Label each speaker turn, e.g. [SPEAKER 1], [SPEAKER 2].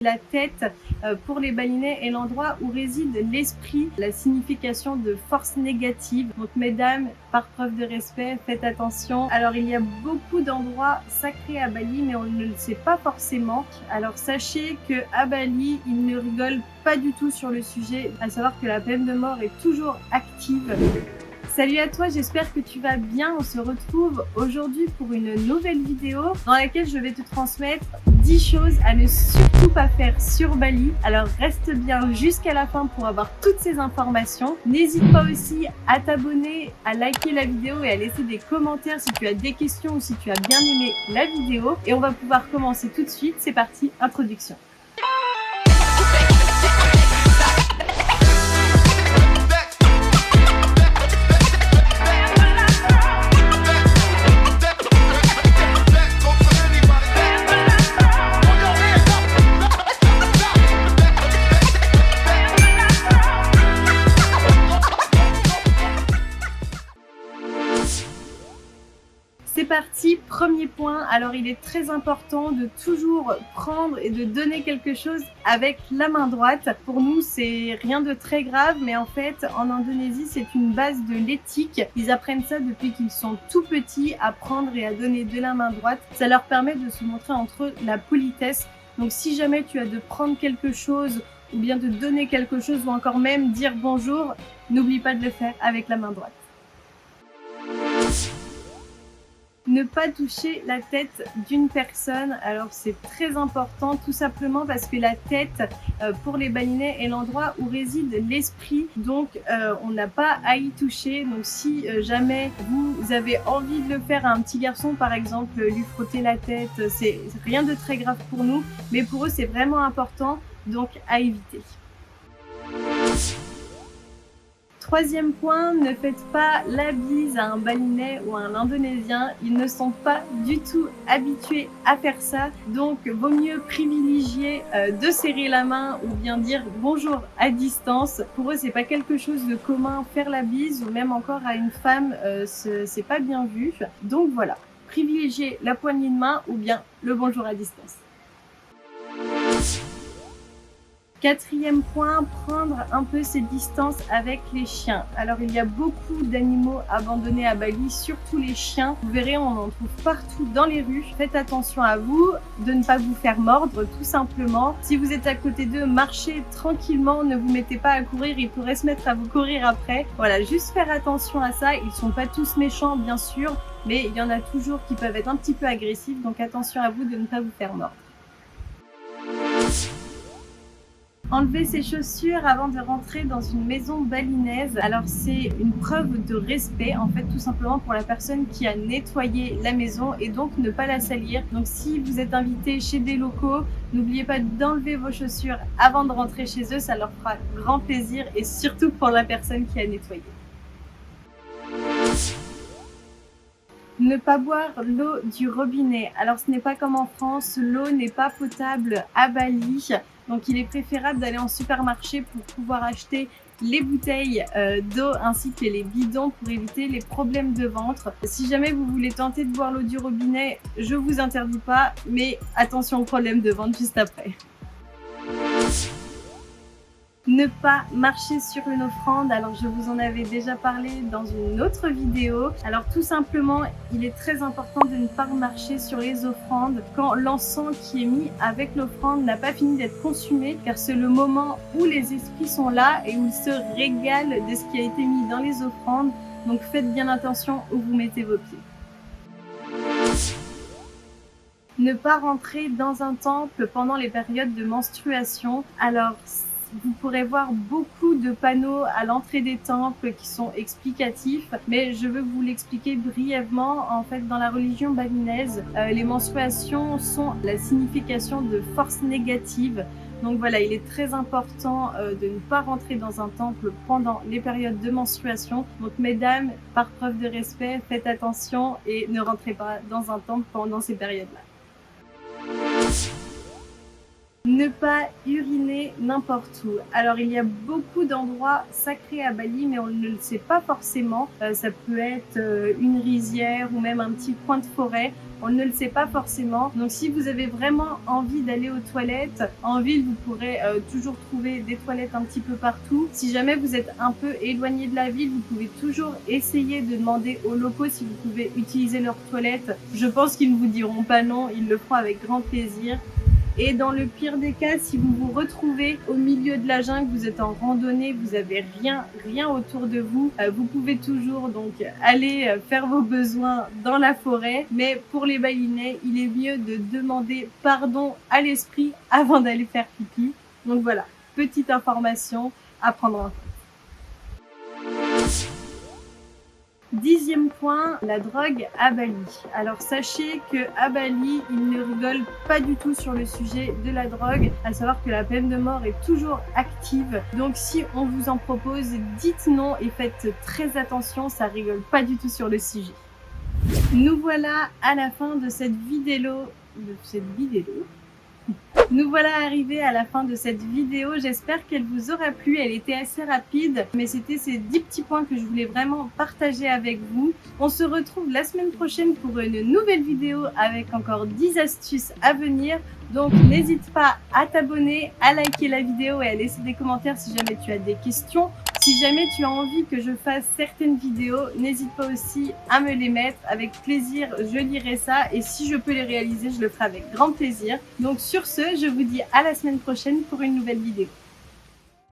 [SPEAKER 1] La tête, pour les balinais, est l'endroit où réside l'esprit, la signification de force négative. Donc mesdames, par preuve de respect, faites attention. Alors il y a beaucoup d'endroits sacrés à Bali, mais on ne le sait pas forcément. Alors sachez qu'à Bali, ils ne rigolent pas du tout sur le sujet, à savoir que la peine de mort est toujours active. Salut à toi, j'espère que tu vas bien. On se retrouve aujourd'hui pour une nouvelle vidéo dans laquelle je vais te transmettre 10 choses à ne surtout pas faire sur Bali. Alors reste bien jusqu'à la fin pour avoir toutes ces informations. N'hésite pas aussi à t'abonner, à liker la vidéo et à laisser des commentaires si tu as des questions ou si tu as bien aimé la vidéo. Et on va pouvoir commencer tout de suite. C'est parti, introduction. C'est parti, premier point. Alors il est très important de toujours prendre et de donner quelque chose avec la main droite. Pour nous c'est rien de très grave, mais en fait en Indonésie c'est une base de l'éthique. Ils apprennent ça depuis qu'ils sont tout petits, à prendre et à donner de la main droite. Ça leur permet de se montrer entre eux la politesse. Donc si jamais tu as de prendre quelque chose ou bien de donner quelque chose ou encore même dire bonjour, n'oublie pas de le faire avec la main droite. Ne pas toucher la tête d'une personne, alors c'est très important tout simplement parce que la tête pour les balinais est l'endroit où réside l'esprit, donc on n'a pas à y toucher. Donc si jamais vous avez envie de le faire à un petit garçon par exemple, lui frotter la tête, c'est rien de très grave pour nous, mais pour eux c'est vraiment important, donc à éviter. Troisième point, ne faites pas la bise à un balinais ou à un indonésien. Ils ne sont pas du tout habitués à faire ça. Donc, vaut mieux privilégier de serrer la main ou bien dire bonjour à distance. Pour eux, c'est pas quelque chose de commun. Faire la bise ou même encore à une femme, c'est pas bien vu. Donc voilà, privilégiez la poignée de main ou bien le bonjour à distance. Quatrième point, prendre un peu ses distances avec les chiens. Alors il y a beaucoup d'animaux abandonnés à Bali, surtout les chiens. Vous verrez, on en trouve partout dans les rues. Faites attention à vous, de ne pas vous faire mordre tout simplement. Si vous êtes à côté d'eux, marchez tranquillement, ne vous mettez pas à courir, ils pourraient se mettre à vous courir après. Voilà, juste faire attention à ça. Ils sont pas tous méchants bien sûr, mais il y en a toujours qui peuvent être un petit peu agressifs, donc attention à vous de ne pas vous faire mordre. Enlever ses chaussures avant de rentrer dans une maison balinaise. Alors c'est une preuve de respect en fait, tout simplement pour la personne qui a nettoyé la maison et donc ne pas la salir. Donc si vous êtes invité chez des locaux, n'oubliez pas d'enlever vos chaussures avant de rentrer chez eux, ça leur fera grand plaisir et surtout pour la personne qui a nettoyé. Ne pas boire l'eau du robinet. Alors ce n'est pas comme en France, l'eau n'est pas potable à Bali. Donc il est préférable d'aller en supermarché pour pouvoir acheter les bouteilles d'eau ainsi que les bidons pour éviter les problèmes de ventre. Si jamais vous voulez tenter de boire l'eau du robinet, je vous interdis pas, mais attention aux problèmes de ventre juste après. Ne pas marcher sur une offrande, alors je vous en avais déjà parlé dans une autre vidéo. Alors tout simplement, il est très important de ne pas marcher sur les offrandes quand l'encens qui est mis avec l'offrande n'a pas fini d'être consumé, car c'est le moment où les esprits sont là et où ils se régalent de ce qui a été mis dans les offrandes. Donc faites bien attention où vous mettez vos pieds. Ne pas rentrer dans un temple pendant les périodes de menstruation. Alors vous pourrez voir beaucoup de panneaux à l'entrée des temples qui sont explicatifs, mais je veux vous l'expliquer brièvement. En fait, dans la religion balinaise, les menstruations sont la signification de force négative. Donc voilà, il est très important de ne pas rentrer dans un temple pendant les périodes de menstruation. Donc mesdames, par preuve de respect, faites attention et ne rentrez pas dans un temple pendant ces périodes-là. Ne pas uriner n'importe où. Alors il y a beaucoup d'endroits sacrés à Bali, mais on ne le sait pas forcément. Ça peut être une rizière ou même un petit coin de forêt. On ne le sait pas forcément. Donc si vous avez vraiment envie d'aller aux toilettes, en ville vous pourrez toujours trouver des toilettes un petit peu partout. Si jamais vous êtes un peu éloigné de la ville, vous pouvez toujours essayer de demander aux locaux si vous pouvez utiliser leurs toilettes. Je pense qu'ils ne vous diront pas non, ils le feront avec grand plaisir. Et dans le pire des cas, si vous vous retrouvez au milieu de la jungle, vous êtes en randonnée, vous avez rien autour de vous, vous pouvez toujours donc aller faire vos besoins dans la forêt. Mais pour les balinais, il est mieux de demander pardon à l'esprit avant d'aller faire pipi. Donc voilà, petite information à prendre en compte. 10e point, la drogue à Bali. Alors sachez que à Bali, ils ne rigolent pas du tout sur le sujet de la drogue, à savoir que la peine de mort est toujours active. Donc si on vous en propose, dites non et faites très attention, ça rigole pas du tout sur le sujet. Nous voilà à la fin de cette vidéo. Nous voilà arrivés à la fin de cette vidéo, j'espère qu'elle vous aura plu, elle était assez rapide, mais c'était ces 10 petits points que je voulais vraiment partager avec vous. On se retrouve la semaine prochaine pour une nouvelle vidéo avec encore 10 astuces à venir, donc n'hésite pas à t'abonner, à liker la vidéo et à laisser des commentaires si jamais tu as des questions. Si jamais tu as envie que je fasse certaines vidéos, n'hésite pas aussi à me les mettre. Avec plaisir, je lirai ça. Et si je peux les réaliser, je le ferai avec grand plaisir. Donc sur ce, je vous dis à la semaine prochaine pour une nouvelle vidéo.